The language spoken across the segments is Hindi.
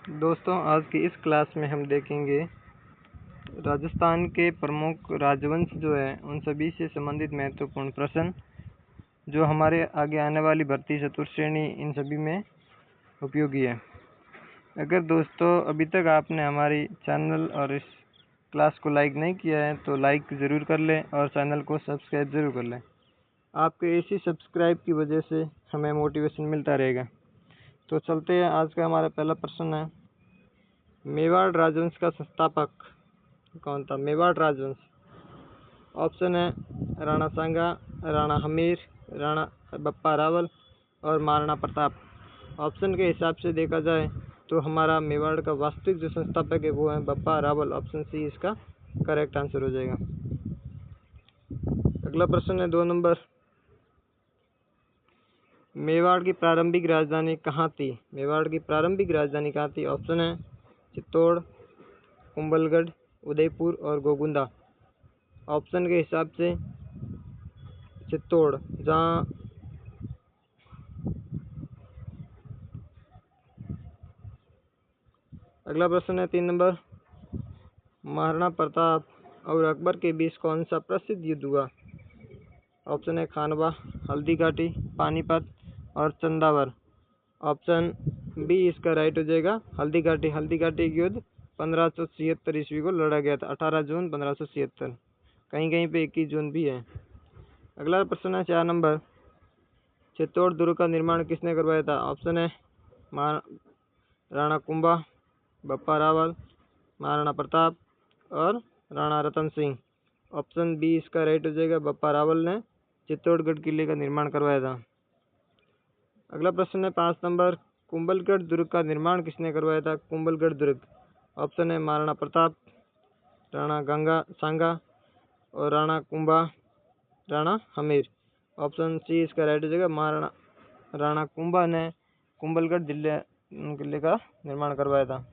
दोस्तों, आज की इस क्लास में हम देखेंगे राजस्थान के प्रमुख राजवंश जो है उन सभी से संबंधित महत्वपूर्ण प्रश्न जो हमारे आगे आने वाली भर्ती चतुर्श्रेणी इन सभी में उपयोगी है। अगर दोस्तों अभी तक आपने हमारी चैनल और इस क्लास को लाइक नहीं किया है तो लाइक ज़रूर कर लें और चैनल को सब्सक्राइब ज़रूर कर लें। आपके इसी सब्सक्राइब की वजह से हमें मोटिवेशन मिलता रहेगा। तो चलते हैं। आज का हमारा पहला प्रश्न है, मेवाड़ राजवंश का संस्थापक कौन था? मेवाड़ राजवंश। ऑप्शन है राणा सांगा, राणा हमीर, राणा बप्पा रावल और महाराणा प्रताप। ऑप्शन के हिसाब से देखा जाए तो हमारा मेवाड़ का वास्तविक जो संस्थापक है वो है बप्पा रावल। ऑप्शन सी इसका करेक्ट आंसर हो जाएगा। अगला प्रश्न है 2 नंबर, मेवाड़ की प्रारंभिक राजधानी कहाँ थी? मेवाड़ की प्रारंभिक राजधानी कहाँ थी? ऑप्शन है चित्तौड़, कुंभलगढ़, उदयपुर और गोगुंदा। ऑप्शन के हिसाब से चित्तौड़, जहाँ अगला प्रश्न है 3 नंबर, महाराणा प्रताप और अकबर के बीच कौन सा प्रसिद्ध युद्ध हुआ? ऑप्शन है खानवा, हल्दी घाटी, पानीपत और चंदावर। ऑप्शन बी इसका राइट हो जाएगा, हल्दी घाटी। हल्दी घाटी युद्ध 1576 ईस्वी को लड़ा गया था, 18 जून 1576। कहीं कहीं पे 21 जून भी है। अगला प्रश्न है 4 नंबर, चित्तौड़ दुर्ग का निर्माण किसने करवाया था? ऑप्शन है राणा कुंभा, बप्पा रावल, महाराणा प्रताप और राणा रतन सिंह। ऑप्शन बी इसका राइट हो जाएगा, बप्पा रावल ने चित्तौड़गढ़ किले का निर्माण करवाया था। अगला प्रश्न है 5 नंबर, कुंभलगढ़ दुर्ग का निर्माण किसने करवाया था? कुंभलगढ़ दुर्ग। ऑप्शन है महाराणा प्रताप, राणा गंगा सांगा और राणा कुंभा, राणा हमीर। ऑप्शन सी इसका राइट हो जाएगा, राणा कुंभा ने कुंभलगढ़ किले का निर्माण करवाया था।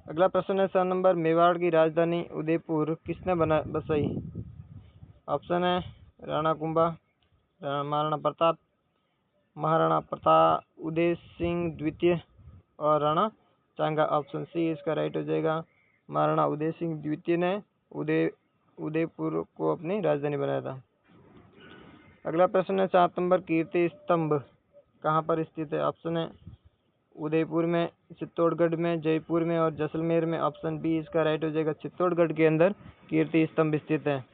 अगला प्रश्न है 7 नंबर, मेवाड़ की राजधानी उदयपुर किसने बसाई? ऑप्शन है राणा कुंभा, महाराणा प्रताप, महाराणा प्रताप उदय सिंह द्वितीय और राणा सांगा। ऑप्शन सी इसका राइट हो जाएगा, महाराणा उदय सिंह द्वितीय ने उदयपुर को अपनी राजधानी बनाया था। अगला प्रश्न है 7 नंबर, कीर्ति स्तंभ कहाँ पर स्थित है? ऑप्शन है उदयपुर में, चित्तौड़गढ़ में, जयपुर में और जैसलमेर में। ऑप्शन बी इसका राइट हो जाएगा, चित्तौड़गढ़ के अंदर कीर्ति स्तंभ स्थित है।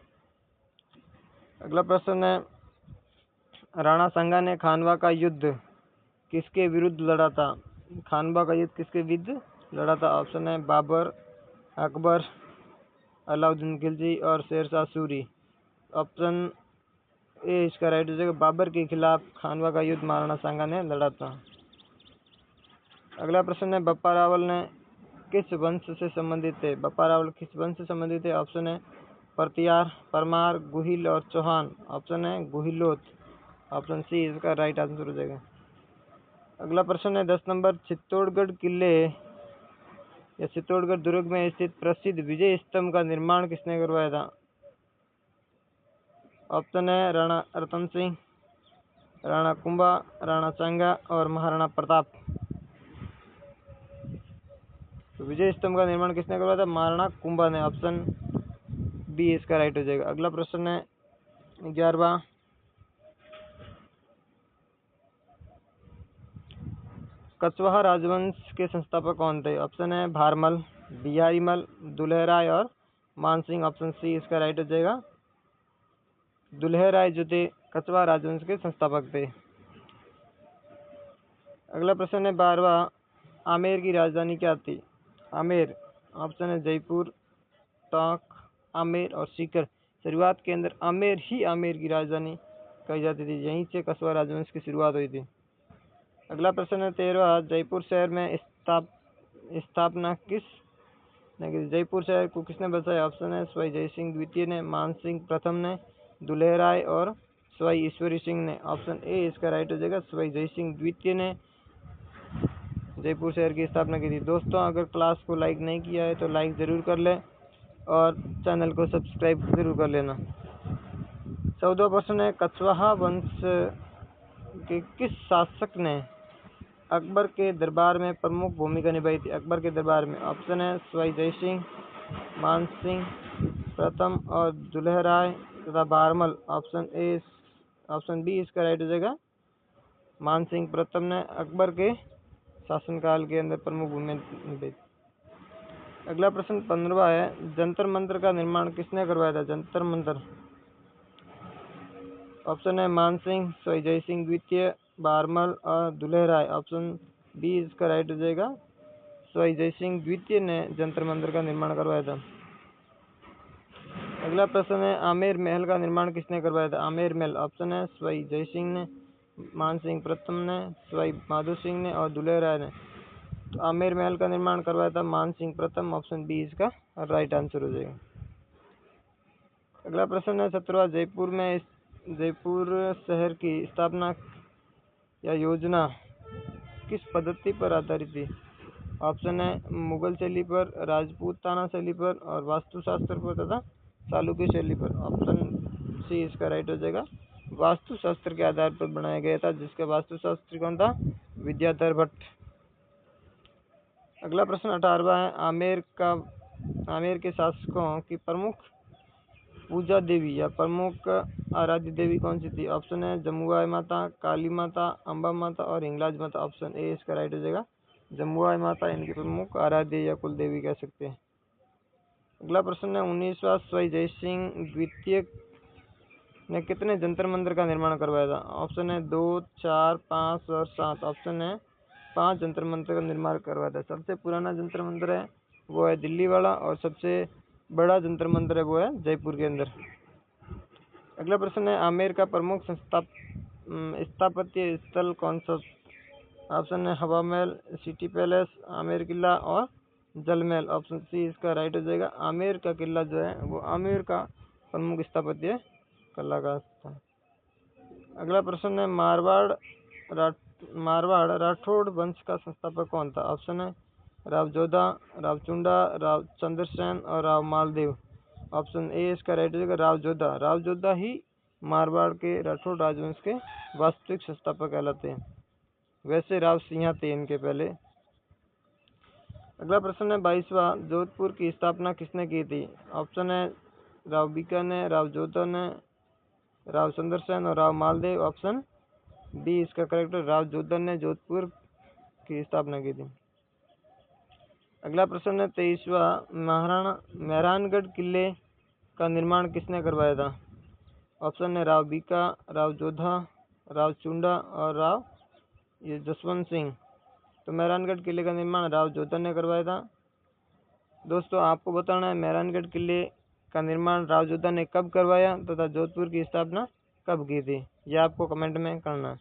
अगला प्रश्न है, राणा सांगा ने खानवा का युद्ध किसके विरुद्ध लड़ा था? खानवा का युद्ध किसके विरुद्ध लड़ा था? ऑप्शन है बाबर, अकबर, अलाउद्दीन खिलजी और शेरशाह सूरी। ऑप्शन ए इसका राइट हो जाएगा, बाबर के खिलाफ खानवा का युद्ध महाराणा सांगा ने लड़ा था। अगला प्रश्न है, बप्पा रावल ने किस वंश से संबंधित थे? बप्पा रावल किस वंश से संबंधित है? ऑप्शन है परतियार, परमार, गुहिल और चौहान। ऑप्शन है गुहिलोत। ऑप्शन सी इसका राइट आंसर हो जाएगा। अगला प्रश्न है 10 नंबर, चित्तौड़गढ़ किले या चित्तौड़गढ़ दुर्ग में स्थित प्रसिद्ध विजय स्तंभ का निर्माण किसने करवाया था? ऑप्शन है राणा रतन सिंह, राणा कुंभा, राणा सांगा और महाराणा प्रताप। तो विजय स्तंभ का निर्माण किसने करवाया था? महाराणा कुंभा ने। ऑप्शन बी इसका राइट हो जाएगा। अगला प्रश्न है 11वां, कछवाहा राजवंश के संस्थापक कौन थे? ऑप्शन है भारमल, बिहारीमल, दुल्हेराय और मानसिंह। ऑप्शन सी इसका राइट हो जाएगा, दुल्हेराय जो थे कछवाहा राजवंश के संस्थापक थे। अगला प्रश्न है 12वां, आमेर की राजधानी क्या थी? आमेर। ऑप्शन है जयपुर, टोंक, आमेर और सीकर। शुरुआत के अंदर आमेर की राजधानी कही जाती थी, यहीं से कछवाहा राजवंश की शुरुआत हुई थी। अगला प्रश्न है 13वां, जयपुर शहर में स्थापना जयपुर शहर को किसने बसाया? ऑप्शन है स्वाई जयसिंह द्वितीय ने, मानसिंह प्रथम ने, दुल्हेराय और स्वाई ईश्वरी सिंह ने। ऑप्शन ए इसका राइट हो जाएगा, स्वाई जयसिंह द्वितीय ने जयपुर शहर की स्थापना की थी। दोस्तों, अगर क्लास को लाइक नहीं किया है तो लाइक ज़रूर कर लें और चैनल को सब्सक्राइब ज़रूर कर लेना। 14वां प्रश्न है, कछवाहा वंश के किस शासक ने अकबर के दरबार में प्रमुख भूमिका निभाई थी? अकबर के दरबार में ऑप्शन है सवाई जय सिंह, मान सिंह प्रथम और दुल्हे राय तथा बारमल। ऑप्शन बी इसका राइट हो जाएगा। मान सिंह प्रथम ने अकबर के शासनकाल के अंदर प्रमुख भूमिका निभाई। अगला प्रश्न 15वां है, जंतर मंतर का निर्माण किसने करवाया था? जंतर मंतर ऑप्शन है मान सिंह, सवाई जय सिंह द्वितीय, बारमल और दुल्हे राय। ऑप्शन बी इसका राइट हो जाएगा। सवाई जय सिंह द्वितीय ने जंतर मंतर का निर्माण करवाया था। अगला प्रश्न है, आमेर महल का निर्माण किसने करवाया था? आमेर महल ऑप्शन है सवाई जय सिंह ने, मान सिंह प्रथम ने, सवाई माधो सिंह ने और दुल्हे राय ने। तो आमेर महल का निर्माण करवाया था मान सिंह प्रथम। ऑप्शन बी इसका राइट आंसर हो जाएगा। अगला प्रश्न है 17वां, जयपुर शहर की स्थापना या योजना किस पद्धति पर आधारित थी? ऑप्शन है मुगल शैली पर, राजपूताना शैली पर और वास्तुशास्त्र पर तथा चालुक्य शैली पर। ऑप्शन सी इसका राइट हो जाएगा। वास्तुशास्त्र के आधार पर बनाया गया था, जिसका वास्तुशास्त्री कौन था? विद्याधर भट्ट। अगला प्रश्न 18वां है, आमेर के शासकों की प्रमुख पूजा देवी या प्रमुख आराध्य देवी कौन सी थी? ऑप्शन है जमुआई माता, काली माता, अम्बा माता और हिंगलाज माता। ऑप्शन ए इसका राइट हो जाएगा। जमुआई माता इनकी प्रमुख आराध्य या कुल देवी कह सकते हैं। अगला प्रश्न है 19वां, सवाई जय सिंह द्वितीय ने कितने जंतर मंतर का निर्माण करवाया था? ऑप्शन है 2, 4, 5 और 7। ऑप्शन है 5 जंतर मंतर का निर्माण करवाया था। सबसे पुराना जंतर मंतर है वो है दिल्ली वाला और सबसे बड़ा जंतर मंतर है वो है जयपुर के अंदर। अगला प्रश्न है, आमेर का प्रमुख स्थापत्य स्थल कौन सा? ऑप्शन है हवा महल, सिटी पैलेस, आमेर किला और जल महल। ऑप्शन सी इसका राइट हो जाएगा। आमेर का किला जो है वो आमेर का प्रमुख स्थापत्य कला का था। अगला प्रश्न है, मारवाड़ राठौड़ वंश का संस्थापक कौन था? ऑप्शन है राव जोधा, राव चुंडा, राव चंद्रसेन और राव मालदेव। ऑप्शन ए इसका राइट हो जाएगा। राव जोधा ही मारवाड़ के राठौड़ राजवंश के वास्तविक संस्थापक कहलाते हैं। वैसे राव सिंह थे इनके पहले। अगला प्रश्न है 22वां, जोधपुर की स्थापना किसने की थी? ऑप्शन है राव बीकानेर, राव जोधा ने, राव चंद्रसेन और राव मालदेव। ऑप्शन बी इसका करेक्ट है। राव जोधा ने जोधपुर की स्थापना की थी। अगला प्रश्न है 23वां, मेहरानगढ़ किले का निर्माण किसने करवाया था? ऑप्शन है राव बीका, राव जोधा, राव चुंडा और राव जसवंत सिंह। तो मेहरानगढ़ किले का निर्माण राव जोधा ने करवाया था। दोस्तों आपको बताना है मेहरानगढ़ किले का निर्माण राव जोधा ने कब करवाया तथा जोधपुर की स्थापना कब की थी, यह आपको कमेंट में करना है।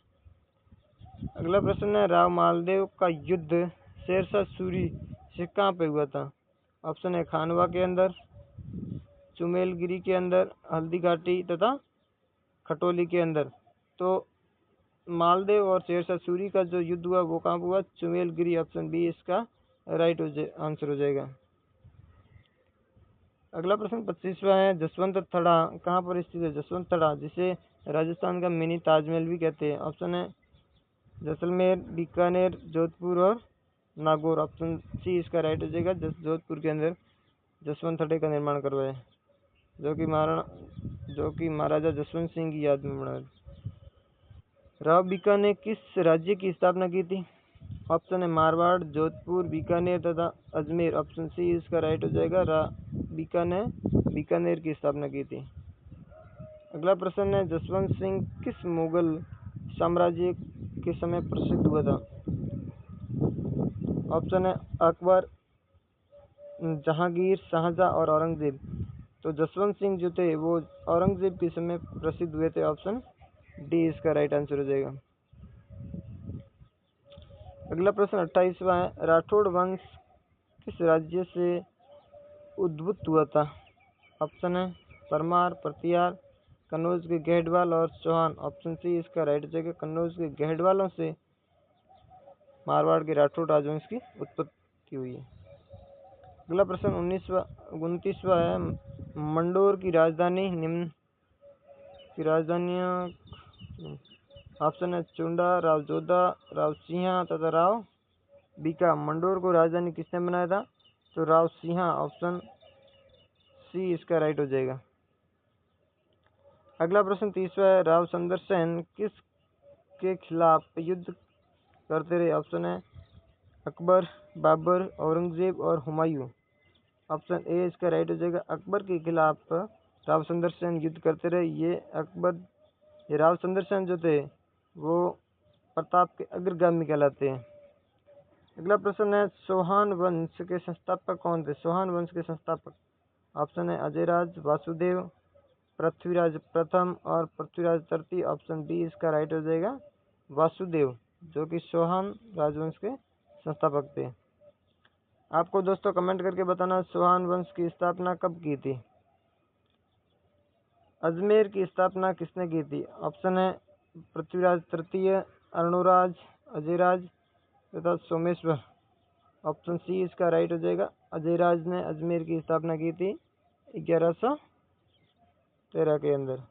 अगला प्रश्न है, राव मालदेव का युद्ध शेरशाह सूरी से कहाँ पे हुआ था? ऑप्शन है खानवा के अंदर, चुमेलगिरी के अंदर, हल्दी घाटी तथा खटोली के अंदर। तो मालदेव और शेरशाह सूरी का जो युद्ध हुआ वो कहाँ हुआ? चुमेलगिरी। ऑप्शन बी इसका राइट आंसर हो जाएगा। अगला प्रश्न 25वां है, जसवंत थड़ा कहाँ पर स्थित है? जसवंत थड़ा, जिसे राजस्थान का मिनी ताजमहल भी कहते हैं। ऑप्शन है जैसलमेर, बीकानेर, जोधपुर और नागौर। ऑप्शन सी इसका राइट हो जाएगा। जोधपुर के अंदर जसवंत थड़े का निर्माण करवाया, जो कि महाराजा जसवंत सिंह की याद में बनाया। राव बीका ने किस राज्य की स्थापना की थी? ऑप्शन है मारवाड़, जोधपुर, बीकानेर तथा अजमेर। ऑप्शन सी इसका राइट हो जाएगा। बीका ने बीकानेर की स्थापना की थी। अगला प्रश्न है, जसवंत सिंह किस मुगल साम्राज्य के समय प्रसिद्ध हुआ था? ऑप्शन है अकबर, जहांगीर, शाहजहां और औरंगजेब। तो जसवंत सिंह जो थे वो औरंगजेब के समय प्रसिद्ध हुए थे। ऑप्शन डी इसका राइट आंसर हो जाएगा। अगला प्रश्न 28वां है, राठौड़ वंश किस राज्य से उद्भूत हुआ था? ऑप्शन है परमार, प्रतिहार, कन्नौज के गहडवाल और चौहान। ऑप्शन सी इसका राइट हो जाएगा। कन्नौज के गहडवालों से मारवाड़ के राठौड़ राजवंश की उत्पत्ति हुई है। अगला प्रश्न 29वां है, मंडोर की राजधानी निम्न की राजधानियाँ ऑप्शन है चुंडा, राव जोधा, राव सिंहा तथा राव बीका। मंडोर को राजधानी किसने बनाया था? तो राव सिंहा। ऑप्शन सी इसका राइट हो जाएगा। अगला प्रश्न 30वां है, राव सुंदरसेन किस के खिलाफ युद्ध करते रहे? ऑप्शन है अकबर, बाबर, औरंगजेब और हुमायूं। ऑप्शन ए इसका राइट हो जाएगा। अकबर के खिलाफ राव सुंदरसेन युद्ध करते रहे। ये राव सुंदरसेन जो थे वो प्रताप के अग्रगामी कहलाते हैं। अगला प्रश्न है, चौहान वंश के संस्थापक कौन थे? चौहान वंश के संस्थापक। ऑप्शन है अजयराज, वासुदेव, पृथ्वीराज प्रथम और पृथ्वीराज तृतीय। ऑप्शन बी इसका राइट हो जाएगा वासुदेव, जो कि चौहान राजवंश के संस्थापक थे। आपको दोस्तों कमेंट करके बताना चौहान वंश की स्थापना कब की थी। अजमेर की स्थापना किसने की थी? ऑप्शन है पृथ्वीराज तृतीय, अर्णोराज, अजयराज तथा सोमेश्वर। ऑप्शन सी इसका राइट हो जाएगा। अजयराज ने अजमेर की स्थापना की थी 1113 के अंदर।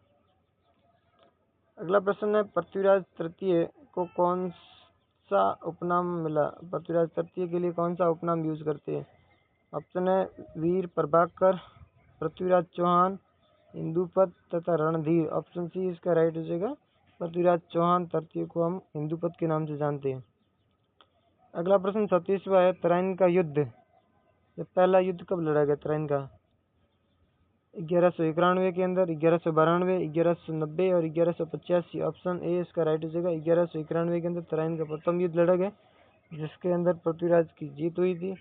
अगला प्रश्न है, पृथ्वीराज तृतीय को कौन सा उपनाम मिला? पृथ्वीराज तृतीय के लिए कौन सा उपनाम यूज करते हैं? ऑप्शन है वीर प्रभाकर, पृथ्वीराज चौहान, हिंदूपत तथा रणधीर। ऑप्शन सी इसका राइट हो जाएगा। पृथ्वीराज चौहान तृतीय को हम हिंदूपत के नाम से जानते हैं। अगला प्रश्न 36वां है, तराइन का युद्ध। ये पहला युद्ध कब लड़ा गया तराइन का? 1191 के अंदर, 1192, 1190 और 1185। ऑप्शन ए इसका राइट हो जाएगा। 1191 के अंदर तराइन का प्रथम युद्ध लड़ा गया, जिसके अंदर पृथ्वीराज की जीत हुई थी।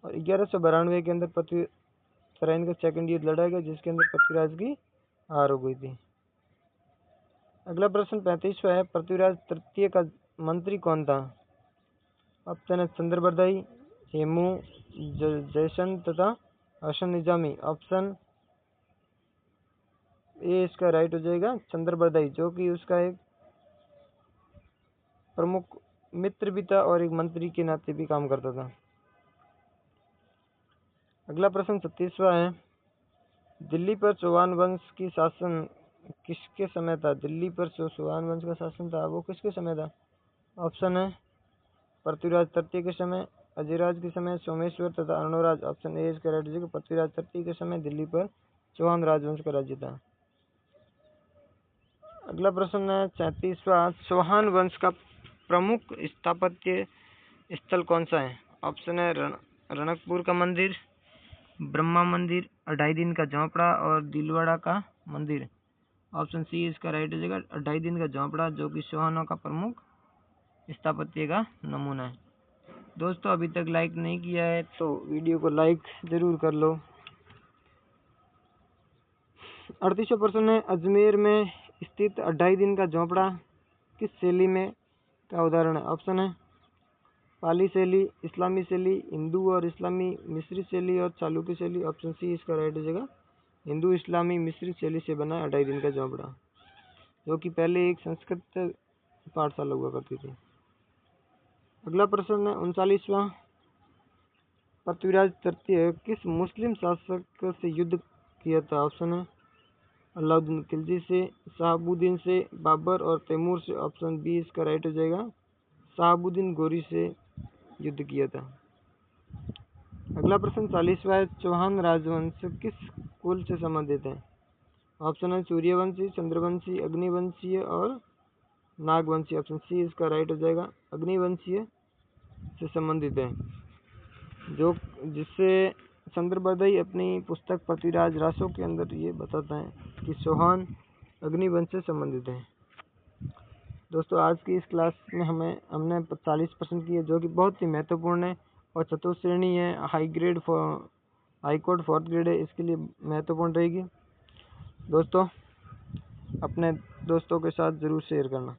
और 1192 के अंदर तराइन का सेकंड युद्ध लड़ा गया, जिसके अंदर पृथ्वीराज की हार हो गई थी। अगला प्रश्न 35वां है, पृथ्वीराज तृतीय का मंत्री कौन था? ऑप्शन है चंद्रबरदाई, हेमू, जयचंद तथा हसन निजामी। ऑप्शन ए इसका राइट हो जाएगा चंद्रबरदाई, जो कि उसका एक प्रमुख मित्र भी था और एक मंत्री के नाते भी काम करता था। अगला प्रश्न 36वां है, दिल्ली पर चौहान वंश की शासन किसके समय था? दिल्ली पर जो चौहान वंश का शासन था वो किसके समय था? ऑप्शन है पृथ्वीराज तृतीय के समय, अजयराज के समय, सोमेश्वर तथा अर्णोराज। ऑप्शन ए इसका राइट हो जाएगा। पृथ्वीराज तृतीय के समय दिल्ली पर चौहान राजवंश का राज्य था। अगला प्रश्न है 37वां, चौहान वंश का प्रमुख स्थापत्य स्थल कौन सा है? ऑप्शन है रणकपुर का मंदिर, ब्रह्मा मंदिर, 2.5 दिन का झोंपड़ा और दिलवाड़ा का मंदिर। ऑप्शन सी इसका राइट हो जाएगा। 2.5 दिन का झोंपड़ा, जो कि चौहानों का प्रमुख स्थापत्य का नमूना है। दोस्तों अभी तक लाइक नहीं किया है तो वीडियो को लाइक जरूर कर लो। 38वां प्रश्न है, अजमेर में स्थित 2.5 दिन का झोंपड़ा किस शैली में का उदाहरण है? ऑप्शन है पाली शैली, इस्लामी शैली, हिंदू और इस्लामी मिश्रित शैली और चालुक्य शैली। ऑप्शन सी इसका राइट हो जाएगा। हिंदू इस्लामी मिश्रित शैली से बना 2.5 दिन का झोंपड़ा, जो कि पहले एक संस्कृत पाठशाला हुआ करती थी। अगला प्रश्न है 39वां, पृथ्वीराज तृतीय किस मुस्लिम शासक से युद्ध किया था? ऑप्शन है अलाउद्दीन खिलजी से, शहाबुद्दीन से, बाबर और तैमूर से। ऑप्शन बी इसका राइट हो जाएगा। शहाबुद्दीन गोरी से युद्ध किया था। अगला प्रश्न 40वां है, चौहान राजवंश किस कुल से संबंधित है? ऑप्शन है सूर्यवंशी, चंद्रवंशी, अग्निवंशीय और नागवंशीय। ऑप्शन सी इसका राइट हो जाएगा। अग्निवंशीय से संबंधित है, जो जिससे चंद्रबरदाई अपनी पुस्तक पृथ्वीराज रासो के अंदर ये बताता है कि चौहान अग्निवंश से संबंधित है। दोस्तों आज की इस क्लास में हमने 40% की है, जो कि बहुत ही महत्वपूर्ण है और चतुश्रेणी है, हाई कोर्ट 4th ग्रेड है, इसके लिए महत्वपूर्ण रहेगी। दोस्तों अपने दोस्तों के साथ ज़रूर शेयर करना।